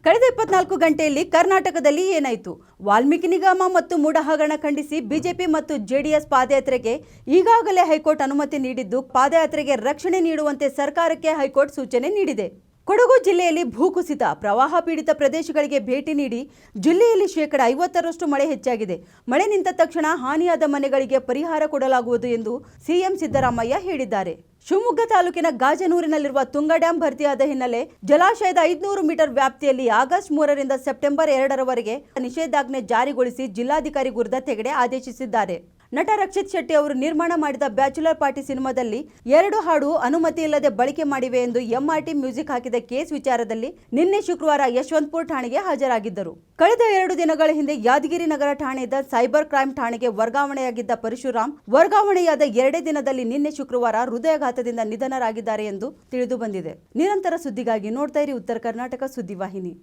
ಕಳೆದ 24 ಗಂಟೆಯಲ್ಲಿ ಕರ್ನಾಟಕದಲ್ಲಿ ಏನಾಯಿತು? ವಾಲ್ಮೀಕಿ ನಿಗಮ ಮತ್ತು ಮೂಡ ಹಗರಣ ಖಂಡಿಸಿ ಬಿಜೆಪಿ ಮತ್ತು ಜೆಡಿಎಸ್ ಪಾದಯಾತ್ರೆಗೆ ಈಗಾಗಲೇ ಹೈಕೋರ್ಟ್ ಅನುಮತಿ ನೀಡಿದ್ದು, ಪಾದಯಾತ್ರೆಗೆ ರಕ್ಷಣೆ ನೀಡುವಂತೆ ಸರ್ಕಾರಕ್ಕೆ ಹೈಕೋರ್ಟ್ ಸೂಚನೆ ನೀಡಿದೆ. ಕೊಡಗು ಜಿಲ್ಲೆಯಲ್ಲಿ ಭೂಕುಸಿತ, ಪ್ರವಾಹ ಪೀಡಿತ ಪ್ರದೇಶಗಳಿಗೆ ಭೇಟಿ ನೀಡಿ ಜಿಲ್ಲೆಯಲ್ಲಿ 50% ಮಳೆ ಹೆಚ್ಚಾಗಿದೆ. ಮಳೆ ನಿಂತ ತಕ್ಷಣ ಹಾನಿಯಾದ ಮನೆಗಳಿಗೆ ಪರಿಹಾರ ಕೊಡಲಾಗುವುದು ಎಂದು ಸಿಎಂ ಸಿದ್ದರಾಮಯ್ಯ ಹೇಳಿದ್ದಾರೆ. ಶಿವಮೊಗ್ಗ ತಾಲೂಕಿನ ಗಾಜನೂರಿನಲ್ಲಿರುವ ತುಂಗಾ ಡ್ಯಾಂ ಭರ್ತಿಯಾದ ಹಿನ್ನೆಲೆ ಜಲಾಶಯದ 500 ಮೀಟರ್ ವ್ಯಾಪ್ತಿಯಲ್ಲಿ ಆಗಸ್ಟ್ 3ರಿಂದ ಸೆಪ್ಟೆಂಬರ್ 2ರವರೆಗೆ ನಿಷೇಧಾಜ್ಞೆ ಜಾರಿಗೊಳಿಸಿ ಜಿಲ್ಲಾಧಿಕಾರಿ ಗುರುದತ್ ಹೆಗಡೆ ಆದೇಶಿಸಿದ್ದಾರೆ. ನಟ ರಕ್ಷಿತ್ ಶೆಟ್ಟಿ ಅವರು ನಿರ್ಮಾಣ ಮಾಡಿದ ಬ್ಯಾಚುಲರ್ ಪಾರ್ಟಿ ಸಿನಿಮಾದಲ್ಲಿ 2 ಹಾಡು ಅನುಮತಿ ಇಲ್ಲದೆ ಬಳಕೆ ಮಾಡಿವೆ ಎಂದು ಎಂಆರ್ಟಿ ಮ್ಯೂಸಿಕ್ ಹಾಕಿದ ಕೇಸ್ ವಿಚಾರದಲ್ಲಿ ನಿನ್ನೆ ಶುಕ್ರವಾರ ಯಶವಂತಪುರ ಠಾಣೆಗೆ ಹಾಜರಾಗಿದ್ದರು. ಕಳೆದ 2 ದಿನಗಳ ಹಿಂದೆ ಯಾದಗಿರಿ ನಗರ ಠಾಣೆಯಿಂದ ಸೈಬರ್ ಕ್ರೈಂ ಠಾಣೆಗೆ ವರ್ಗಾವಣೆಯಾಗಿದ್ದ ಪರಶುರಾಮ್ ವರ್ಗಾವಣೆಯಾದ 2 ದಿನದಲ್ಲಿ ನಿನ್ನೆ ಶುಕ್ರವಾರ ಹೃದಯಾಘಾತದಿಂದ ನಿಧನರಾಗಿದ್ದಾರೆ ಎಂದು ತಿಳಿದು ಬಂದಿದೆ. ನಿರಂತರ ಸುದ್ದಿಗಾಗಿ ನೋಡ್ತಾ ಇರಿ ಉತ್ತರ ಕರ್ನಾಟಕ ಸುದ್ದಿವಾಹಿನಿ.